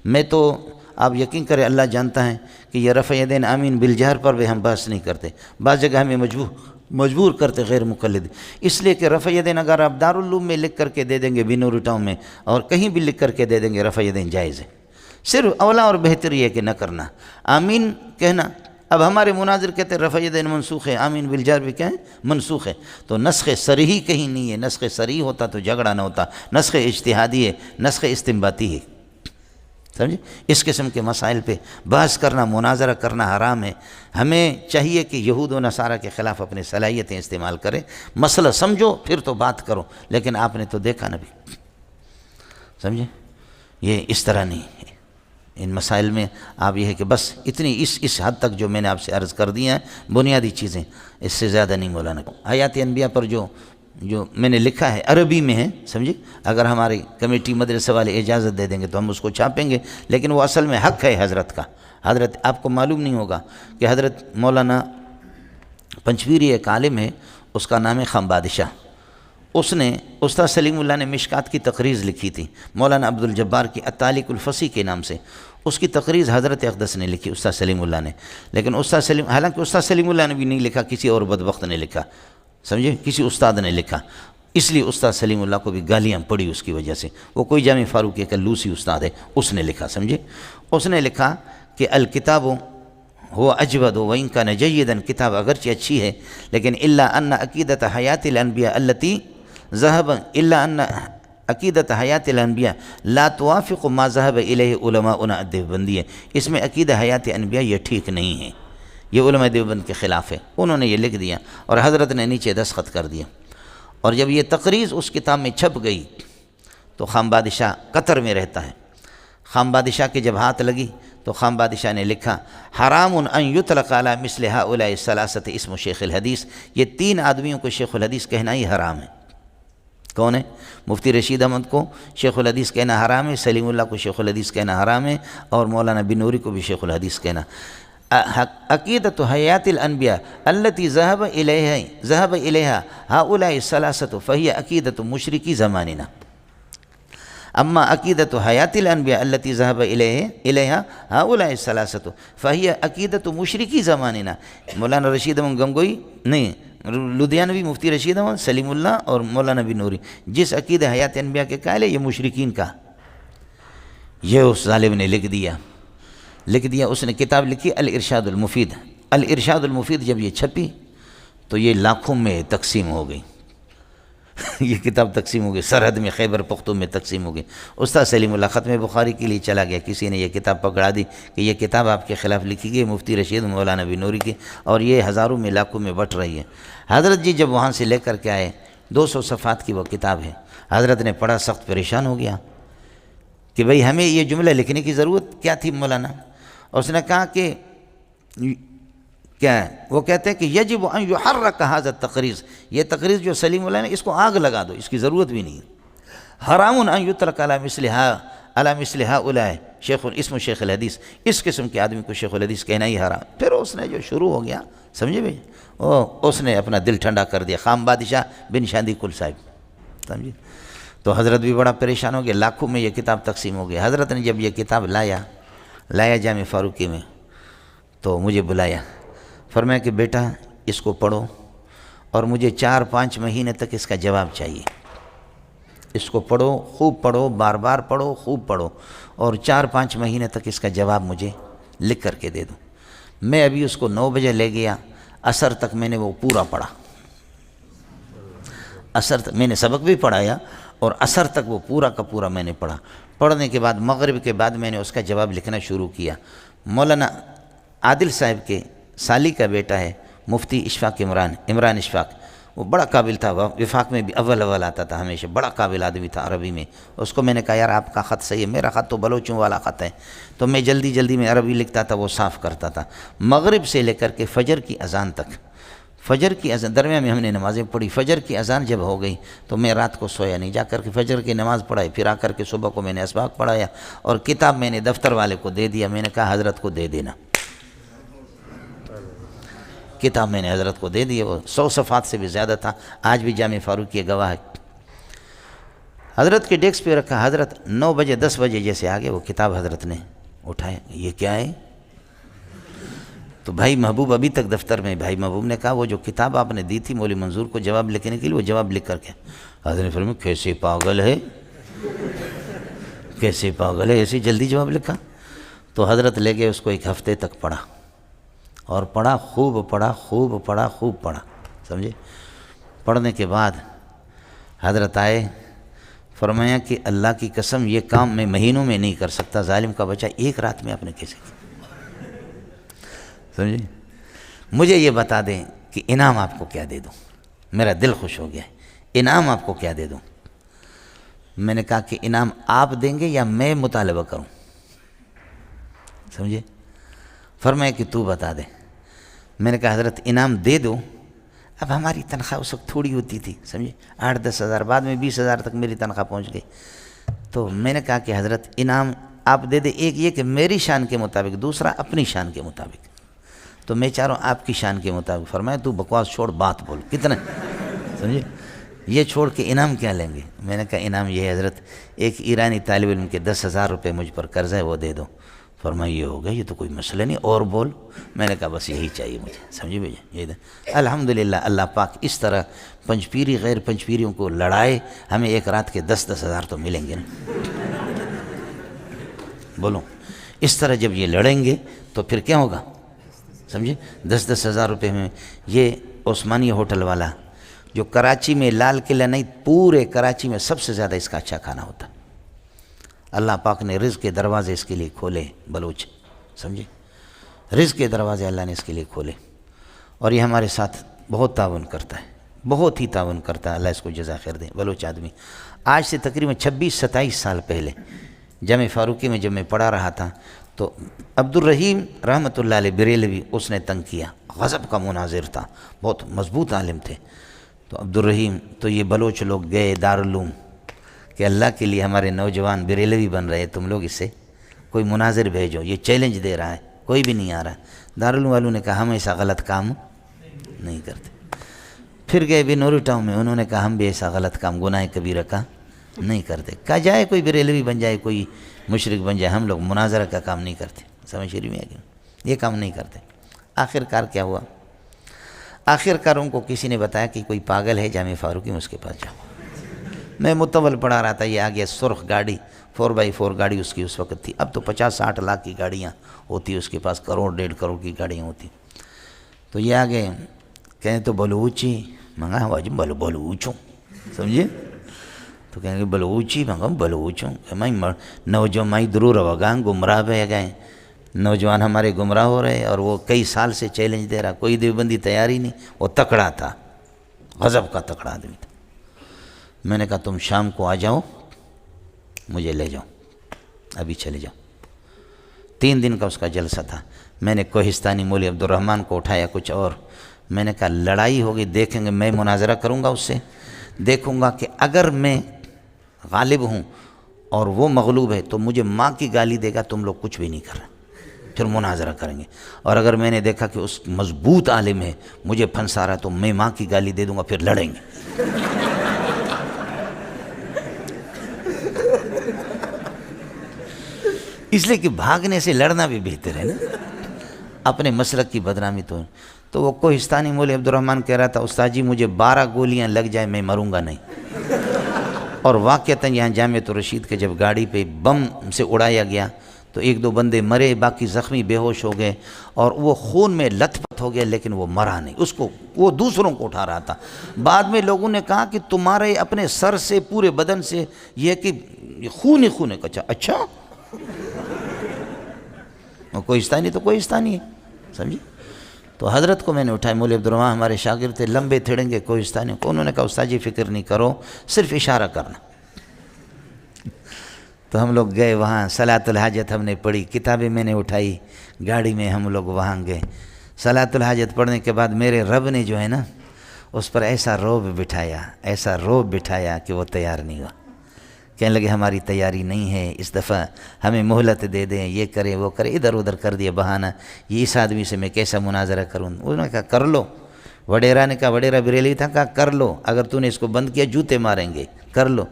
میں تو آپ یقین کریں اللہ جانتا ہے کہ یہ رفع یدین آمین بالجہر پر بھی ہم بحث نہیں کرتے، بعض جگہ ہمیں مجبور کرتے غیر مقلد، اس لیے کہ رفع یدین اگر آپ دارالعلوم میں لکھ کر کے دے دیں گے بنور ٹاؤن میں اور کہیں بھی لکھ کر کے دے دیں گے رفع یدین جائز ہے، صرف اولا اور بہتر یہ ہے کہ نہ کرنا آمین کہنا۔ اب ہمارے مناظر کہتے ہیں رفع یدین منسوخ ہے، آمین بالجہر بھی کہیں منسوخ ہے، تو نسخ صریحی کہیں نہیں ہے، نسخ صریح ہوتا تو جھگڑا نہ ہوتا، نسخ اجتہادی ہے، نسخ استنباطی ہے، سمجھے؟ اس قسم کے مسائل پہ بحث کرنا، مناظرہ کرنا حرام ہے۔ ہمیں چاہیے کہ یہود و نصارہ کے خلاف اپنی صلاحیتیں استعمال کریں، مسئلہ سمجھو پھر تو بات کرو، لیکن آپ نے تو دیکھا نہ بھی، سمجھے؟ یہ اس طرح نہیں ہے۔ ان مسائل میں آپ یہ ہے کہ بس اتنی اس حد تک جو میں نے آپ سے عرض کر دی ہیں بنیادی چیزیں، اس سے زیادہ نہیں مولانا۔ حیات انبیاء پر جو میں نے لکھا ہے عربی میں ہے، سمجھے؟ اگر ہماری کمیٹی مدرسے والے اجازت دے دیں گے تو ہم اس کو چھاپیں گے، لیکن وہ اصل میں حق ہے حضرت کا۔ حضرت آپ کو معلوم نہیں ہوگا کہ حضرت مولانا پنچویری ایک عالم ہے، اس کا نام ہے خان بادشاہ، اس نے استاد سلیم اللہ نے مشکات کی تقریض لکھی تھی مولانا عبد الجبار کی التعلیق الفصیح کے نام سے، اس کی تقریض حضرت اقدس نے لکھی استاد سلیم اللہ نے، لیکن حالانکہ استاد سلیم اللہ نے بھی نہیں لکھا، کسی اور بدبخت نے لکھا، سمجھے؟ کسی استاد نے لکھا، اس لیے استاد سلیم اللہ کو بھی گالیاں پڑی اس کی وجہ سے، وہ کوئی جامع فاروقی کا لوسی استاد ہے، اس نے لکھا، سمجھے؟ اس نے لکھا کہ الکتاب ہوا اجود وان کان جیدا، کتاب اگرچہ اچھی ہے لیکن الا ان عقیدت حیات الانبیاء التي ذهب الا ان عقیدت حیات الانبیاء لا توافق ما ذهب الیہ علماؤنا الدیوبندی، اس میں عقیدہ حیات انبیاء یہ ٹھیک نہیں ہے، یہ علماء دیوبند کے خلاف ہے، انہوں نے یہ لکھ دیا اور حضرت نے نیچے دستخط کر دیا۔ اور جب یہ تقریض اس کتاب میں چھپ گئی تو خان بادشاہ قطر میں رہتا ہے، خان بادشاہ کے جب ہاتھ لگی تو خان بادشاہ نے لکھا حرام ان یطلق علی مثل ہؤلاء الثلاثۃ اسم شیخ الحدیث، یہ تین آدمیوں کو شیخ الحدیث کہنا ہی حرام ہے۔ کون ہے؟ مفتی رشید احمد کو شیخ الحدیث کہنا حرام ہے، سلیم اللہ کو شیخ الحدیث کہنا حرام ہے، اور مولانا بنوری کو بھی شیخ الحدیث کہنا۔ عقیدت حیات الانبیاء التي ذهب الیہا ہؤلاء الثلاثۃ فہی عقیدت مشرکی زماننا، اما عقیدت حیات الانبیاء التي ذهب الیہا ہؤلاء الثلاثۃ فہی عقیدت مشرکی زماننا۔ مولانا رشید احمد گنگوئی نہیں، لدھیانوی مفتی رشید احمد، سلیم اللہ اور مولانا بنوری جس عقیدہ حیات انبیاء کے قائل ہے یہ مشرکین کا، یہ اس ظالم نے لکھ دیا۔ اس نے کتاب لکھی الارشاد المفید۔ الارشاد المفید جب یہ چھپی تو یہ لاکھوں میں تقسیم ہو گئی، یہ کتاب تقسیم ہو گئی، سرحد میں خیبر پختون میں تقسیم ہو گئی۔ استاد سلیم اللہ ختم بخاری کے لیے چلا گیا، کسی نے یہ کتاب پکڑا دی کہ یہ کتاب آپ کے خلاف لکھی گئی مفتی رشید مولانا بنوری کی، اور یہ ہزاروں میں لاکھوں میں بٹ رہی ہے۔ حضرت جی جب وہاں سے لے کر کے آئے 200 صفحات کی وہ کتاب ہے، حضرت نے پڑھا، سخت پریشان ہو گیا کہ بھئی ہمیں یہ جملہ لکھنے کی ضرورت کیا تھی مولانا؟ اس نے کہا کہ کیا ہے؟ وہ کہتے ہیں کہ یجب ان یحرک ھذا التقریض، یہ تقریض جو سلیم اللہ نے اس کو آگ لگا دو، اس کی ضرورت بھی نہیں ہے۔ حرام ان یطلق علی مثل ہؤلاء شیخ اسم شیخ الحدیث، اس قسم کے آدمی کو شیخ الحدیث کہنا ہی حرام۔ پھر اس نے جو شروع ہو گیا، سمجھے بھائی، اس نے اپنا دل ٹھنڈا کر دیا، خان بادشاہ بن شاندی کل صاحب، سمجھے؟ تو حضرت بھی بڑا پریشان ہو گیا، لاکھوں میں یہ کتاب تقسیم ہو گئی۔ حضرت نے جب یہ کتاب لایا جامع فاروقی میں تو مجھے بلایا، فرمایا کہ بیٹا اس کو پڑھو اور مجھے 4-5 مہینے تک اس کا جواب چاہیے، اس کو پڑھو، خوب پڑھو، بار بار پڑھو، خوب پڑھو، اور 4-5 مہینے تک اس کا جواب مجھے لکھ کر کے دے دو۔ میں ابھی اس کو 9 بجے لے گیا، عصر تک میں نے وہ پورا پڑھا، عصر تک میں نے سبق بھی پڑھایا اور عصر تک وہ پورا کا پورا میں نے پڑھا۔ پڑھنے کے بعد مغرب کے بعد میں نے اس کا جواب لکھنا شروع کیا۔ مولانا عادل صاحب کے سالی کا بیٹا ہے مفتی اشفاق عمران اشفاق، وہ بڑا قابل تھا، وفاق میں بھی اول آتا تھا ہمیشہ، بڑا قابل آدمی تھا عربی میں۔ اس کو میں نے کہا یار آپ کا خط صحیح ہے، میرا خط تو بلوچوں والا خط ہے، تو میں جلدی میں عربی لکھتا تھا، وہ صاف کرتا تھا۔ مغرب سے لے کر کے فجر کی اذان تک، فجر کی اذان درمیان میں ہم نے نمازیں پڑھی، فجر کی اذان جب ہو گئی تو میں رات کو سویا نہیں، جا کر کے فجر کی نماز پڑھائی، پھر آ کر کے صبح کو میں نے اسباق پڑھایا، اور کتاب میں نے دفتر والے کو دے دیا، میں نے کہا حضرت کو دے دینا، کتاب میں نے حضرت کو دے دی، وہ 100 صفحات سے بھی زیادہ تھا، آج بھی جامع فاروقی گواہ ہے۔ حضرت کے ڈیسک پہ رکھا، حضرت 9 بجے 10 بجے جیسے آگے وہ کتاب حضرت نے اٹھائے، یہ کیا ہے؟ تو بھائی محبوب ابھی تک دفتر میں، بھائی محبوب نے کہا وہ جو کتاب آپ نے دی تھی مولوی منظور کو جواب لکھنے کے لیے، وہ جواب لکھ کر کے حضرت نے فرمایا کیسے پاگل ہے، کیسے پاگل ہے، ایسی جلدی جواب لکھا؟ تو حضرت لے گئے اس کو، 1 ہفتے تک پڑھا اور پڑھا، خوب پڑھا، خوب پڑھا، خوب پڑھا، سمجھے؟ پڑھنے کے بعد حضرت آئے، فرمایا کہ اللہ کی قسم یہ کام میں مہینوں میں نہیں کر سکتا، ظالم کا بچہ 1 رات میں آپ نے کیسے کیا؟ سمجھے؟ مجھے یہ بتا دیں کہ انعام آپ کو کیا دے دوں؟ میرا دل خوش ہو گیا ہے، انعام آپ کو کیا دے دوں؟ میں نے کہا کہ انعام آپ دیں گے یا میں مطالبہ کروں؟ سمجھے؟ فرمایا کہ تو بتا دے۔ میں نے کہا حضرت انعام دے دو۔ اب ہماری تنخواہ اس وقت تھوڑی ہوتی تھی، سمجھے، 8-10 ہزار، بعد میں 20 ہزار تک میری تنخواہ پہنچ گئی۔ تو میں نے کہا کہ حضرت انعام آپ دے دے، ایک یہ کہ میری شان کے مطابق، دوسرا اپنی شان کے مطابق۔ تو میں چاہ رہا ہوں آپ کی شان کے مطابق۔ فرمایا تو بکواس چھوڑ، بات بول، کتنا؟ سمجھے، یہ چھوڑ کے انعام کیا لیں گے؟ میں نے کہا انعام یہ ہے حضرت، ایک ایرانی طالب علم کے 10,000 روپے مجھ پر قرض ہے، وہ دے دو۔ فرمایا یہ ہوگا، یہ تو کوئی مسئلہ نہیں، اور بول۔ میں نے کہا بس یہی چاہیے مجھے، سمجھے بھائی، یہ الحمدللہ اللہ پاک اس طرح پنجپیری غیر پنجپیریوں کو لڑائے، ہمیں 1 رات کے 10-10 ہزار تو ملیں گے نا۔ بولو، اس طرح جب یہ لڑیں گے تو پھر کیا ہوگا؟ سمجھے، 10-10 ہزار روپے میں۔ یہ عثمانیہ ہوٹل والا جو کراچی میں، لال قلعہ نہیں پورے کراچی میں سب سے زیادہ اس کا اچھا کھانا ہوتا، اللہ پاک نے رزق کے دروازے اس کے لیے کھولے، بلوچ، سمجھے، رزق کے دروازے اللہ نے اس کے لیے کھولے، اور یہ ہمارے ساتھ بہت تعاون کرتا ہے، بہت ہی تعاون کرتا ہے، اللہ اس کو جزا خیر دے۔ بلوچ آدمی آج سے تقریباً 26-27 سال پہلے جامع فاروقی میں جب میں پڑھا رہا تھا تو عبدالرحیم رحمۃ اللہ علیہ بریلوی اس نے تنگ کیا، غضب کا مناظر تھا، بہت مضبوط عالم تھے۔ تو عبدالرحیم، تو یہ بلوچ لوگ گئے دارالعلوم کہ اللہ کے لیے ہمارے نوجوان بریلوی بن رہے، تم لوگ اس سے کوئی مناظر بھیجو، یہ چیلنج دے رہا ہے، کوئی بھی نہیں آ رہا۔ دارالعلوم والوں نے کہا ہم ایسا غلط کام نہیں کرتے۔ پھر گئے بھی نوری ٹاؤن میں، انہوں نے کہا ہم بھی ایسا غلط کام، گناہ کبیرہ کا نہیں کرتے۔ کہا جائے کوئی بریلوی بن جائے، کوئی مشرک بن جائے، ہم لوگ مناظرہ کا کام نہیں کرتے، سمجھ شریف میں ہے کہ یہ کام نہیں کرتے۔ آخر کار کیا ہوا؟ آخر کار ان کو کسی نے بتایا کہ کوئی پاگل ہے جامع فاروقی میں، اس کے پاس جاؤ۔ میں متول پڑھا رہا تھا، یہ آ گیا سرخ گاڑی، 4x4 گاڑی اس کی اس وقت تھی، اب تو 50-60 لاکھ کی گاڑیاں ہوتی اس کے پاس، 1-1.5 کروڑ کی گاڑیاں ہوتی۔ تو یہ آگے کہیں تو بلوچی منگا، واجب بلوچوں، سمجھے؟ تو کہیں گے بلوچی منگا، بلوچوں، میں نوجوان مائی درور وگاں گمراہ بہ گئے، نوجوان ہمارے گمراہ ہو رہے، اور وہ کئی سال سے چیلنج دے رہا، کوئی دیوبندی تیاری نہیں، وہ تکڑا تھا، غضب کا تکڑا آدمی تھا۔ میں نے کہا تم شام کو آ جاؤ، مجھے لے جاؤ، ابھی چلے جاؤ۔ 3 دن کا اس کا جلسہ تھا۔ میں نے کوہستانی مولوی عبدالرحمن کو اٹھایا، کچھ اور، میں نے کہا لڑائی ہوگی، دیکھیں گے، میں مناظرہ کروں گا اس سے، دیکھوں گا کہ اگر میں غالب ہوں اور وہ مغلوب ہے تو مجھے ماں کی گالی دے گا، تم لوگ کچھ بھی نہیں کر رہے، پھر مناظرہ کریں گے۔ اور اگر میں نے دیکھا کہ اس مضبوط عالم ہے، مجھے پھنسا رہا، تو میں ماں کی گالی دے دوں گا، پھر لڑیں گے۔ اس لیے کہ بھاگنے سے لڑنا بھی بہتر ہے نا، اپنے مسلک کی بدنامی تو وہ کوہستانی مولوی عبدالرحمن کہہ رہا تھا استاد جی مجھے 12 گولیاں لگ جائے میں مروں گا نہیں۔ اور واقعتاً یہاں جامعۃ الرشید کے جب گاڑی پہ بم سے اڑایا گیا تو 1-2 بندے مرے، باقی زخمی بے ہوش ہو گئے، اور وہ خون میں لت پت ہو گیا، لیکن وہ مرا نہیں، اس کو وہ دوسروں کو اٹھا رہا تھا۔ بعد میں لوگوں نے کہا کہ تمہارے اپنے سر سے پورے بدن سے یہ کہ خون ہی خون ہے۔ اچھا کوہستانی تو کوہستانی ہے، سمجھے؟ تو حضرت کو میں نے اٹھایا، مولوی عبدالرحمن ہمارے شاگرد تھے، لمبے تھڑنگے کوہستانی کو، انہوں نے کہا استاد جی فکر نہیں کرو، صرف اشارہ کرنا۔ تو ہم لوگ گئے وہاں، صلاۃ الحاجت ہم نے پڑھی، کتابیں میں نے اٹھائی، گاڑی میں ہم لوگ وہاں گئے۔ صلاۃ الحاجت پڑھنے کے بعد میرے رب نے جو ہے نا اس پر ایسا روب بٹھایا، ایسا روب بٹھایا کہ وہ تیار نہیں ہوا۔ کہنے لگے ہماری تیاری نہیں ہے، اس دفعہ ہمیں مہلت دے دیں، یہ کرے وہ کرے، ادھر ادھر کر دیا بہانہ، یہ اس آدمی سے میں کیسا مناظرہ کروں؟ انہوں نے کہا کر لو۔ وڈیرا نے کہا، وڈیرا بریلوی تھا، کہا کر لو، اگر تو نے اس کو بند کیا جوتے ماریں گے، کر لو۔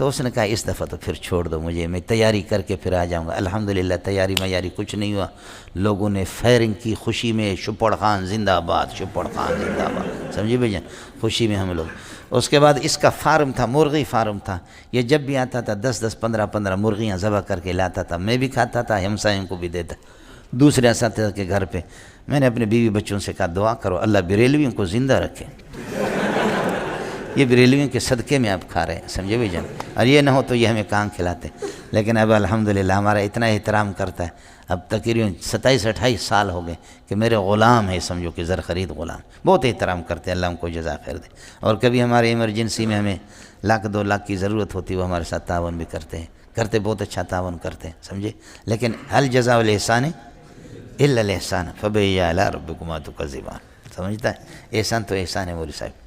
تو اس نے کہا اس دفعہ تو پھر چھوڑ دو مجھے، میں تیاری کر کے پھر آ جاؤں گا۔ الحمدللہ تیاری میاری کچھ نہیں ہوا، لوگوں نے فائرنگ کی خوشی میں، شپڑ خان زندہ آباد، شپڑ خان زندہ آباد، سمجھے بھائی جان، خوشی میں ہم لوگ۔ اس کے بعد اس کا فارم تھا، مرغی فارم تھا، یہ جب بھی آتا تھا 10 15 مرغیاں ذبح کر کے لاتا تھا، میں بھی کھاتا تھا، ہمسایوں کو بھی دیتا، دوسرے اساتذہ کے گھر پہ۔ میں نے اپنے بیوی بچوں سے کہا دعا کرو اللہ بریلویوں کو زندہ رکھے، یہ بریلویوں کے صدقے میں آپ کھا رہے ہیں، سمجھے بھائی جان، اور یہ نہ ہو تو یہ ہمیں کہاں کھلاتے۔ لیکن اب الحمدللہ ہمارا اتنا احترام کرتا ہے، اب تقریباً 27-28 سال ہو گئے کہ میرے غلام ہے، سمجھو کہ زر خرید غلام، بہت احترام کرتے ہیں، اللہ ان کو جزا خیر دے۔ اور کبھی ہمارے ایمرجنسی میں ہمیں 1-2 لاکھ کی ضرورت ہوتی ہے، وہ ہمارے ساتھ تعاون بھی کرتے ہیں، بہت اچھا تعاون کرتے ہیں، سمجھے۔ لیکن هل جزاء الاحسان الا الاحسان فبأي آلاء ربكما تكذبان، سمجھتا ہے، احسان تو احسان ہے مولوی صاحب۔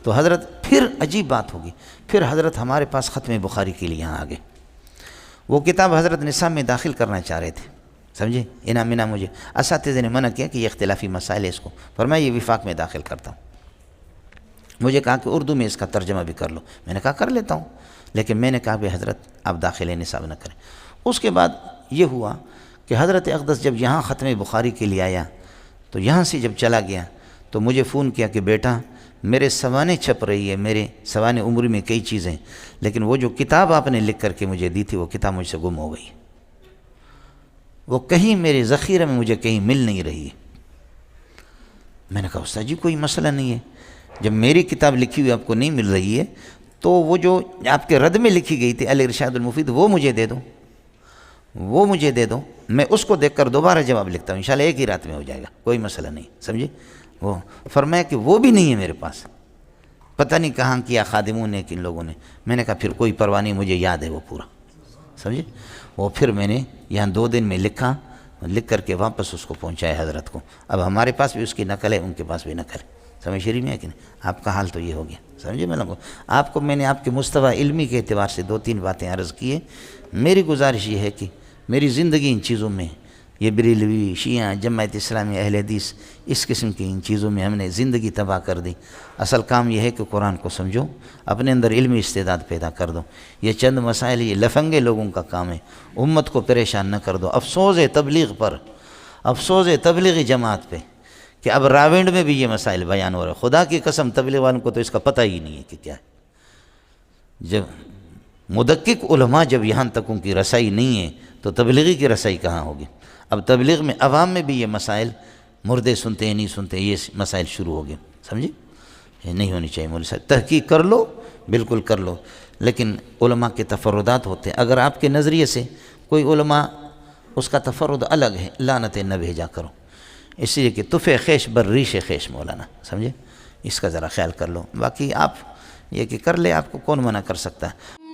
تو حضرت پھر عجیب بات ہوگی، پھر حضرت ہمارے پاس ختم بخاری کے لیے یہاں آگے، وہ کتاب حضرت نصاب میں داخل کرنا چاہ رہے تھے، سمجھے، انعام مجھے اساتذہ نے منع کیا کہ یہ اختلافی مسائل ہے، اس کو فرمایا یہ وفاق میں داخل کرتا ہوں۔ مجھے کہا کہ اردو میں اس کا ترجمہ بھی کر لو، میں نے کہا کر لیتا ہوں، لیکن میں نے کہا کہ حضرت آپ داخل نصاب نہ کریں۔ اس کے بعد یہ ہوا کہ حضرت اقدس جب یہاں ختم بخاری کے لیے آیا تو یہاں سے جب چلا گیا تو مجھے فون کیا کہ بیٹا میرے سوانے چھپ رہی ہے، میرے سوانے عمری میں کئی چیزیں، لیکن وہ جو کتاب آپ نے لکھ کر کے مجھے دی تھی وہ کتاب مجھ سے گم ہو گئی، وہ کہیں میرے ذخیرے میں مجھے کہیں مل نہیں رہی ہے۔ میں نے کہا استاد جی کوئی مسئلہ نہیں ہے، جب میری کتاب لکھی ہوئی آپ کو نہیں مل رہی ہے تو وہ جو آپ کے رد میں لکھی گئی تھی الارشاد المفید وہ مجھے دے دو، وہ مجھے دے دو، میں اس کو دیکھ کر دوبارہ جواب لکھتا ہوں، انشاءاللہ ایک ہی رات میں ہو جائے گا، کوئی مسئلہ نہیں، سمجھے۔ وہ فرمایا کہ وہ بھی نہیں ہے میرے پاس، پتہ نہیں کہاں کیا خادموں نے کن لوگوں نے۔ میں نے کہا پھر کوئی پرواہ نہیں، مجھے یاد ہے وہ پورا، سمجھے۔ وہ پھر میں نے یہاں 2 دن میں لکھا، لکھ کر کے واپس اس کو پہنچایا حضرت کو۔ اب ہمارے پاس بھی اس کی نقل ہے، ان کے پاس بھی نقل ہے، سمجھ شریف میں ہے کہ نہیں۔ آپ کا حال تو یہ ہو گیا، سمجھے۔ میں نے آپ کے مستویٰ علمی کے اعتبار سے 2-3 باتیں عرض کی ہیں۔ میری گزارش یہ ہے کہ میری زندگی ان چیزوں میں، یہ بریلوی، شیعہ، جماعت اسلامی، اہل حدیث، اس قسم کی ان چیزوں میں ہم نے زندگی تباہ کر دی۔ اصل کام یہ ہے کہ قرآن کو سمجھو، اپنے اندر علمی استعداد پیدا کر دو۔ یہ چند مسائل یہ لفنگے لوگوں کا کام ہے، امت کو پریشان نہ کر دو۔ افسوس ہے تبلیغ پر، افسوس ہے تبلیغی جماعت پہ کہ اب راونڈ میں بھی یہ مسائل بیان ہو رہے ہیں۔ خدا کی قسم تبلیغ والوں کو تو اس کا پتہ ہی نہیں ہے کہ کیا ہے۔ جب مدقق علماء جب یہاں تک ان کی رسائی نہیں ہے تو تبلیغی کی رسائی کہاں ہوگی۔ اب تبلیغ میں عوام میں بھی یہ مسائل، مردے سنتے ہیں نہیں سنتے، یہ مسائل شروع ہو گئے، سمجھے۔ یہ نہیں ہونی چاہیے مولوی صاحب، تحقیق کر لو، بالکل کر لو، لیکن علماء کے تفردات ہوتے ہیں۔ اگر آپ کے نظریے سے کوئی علماء اس کا تفرد الگ ہے، لعنتیں نہ بھیجا کرو، اس لیے کہ تف خیش بر ریش خیش مولانا، سمجھے، اس کا ذرا خیال کر لو۔ باقی آپ یہ کہ کر لے، آپ کو کون منع کر سکتا ہے۔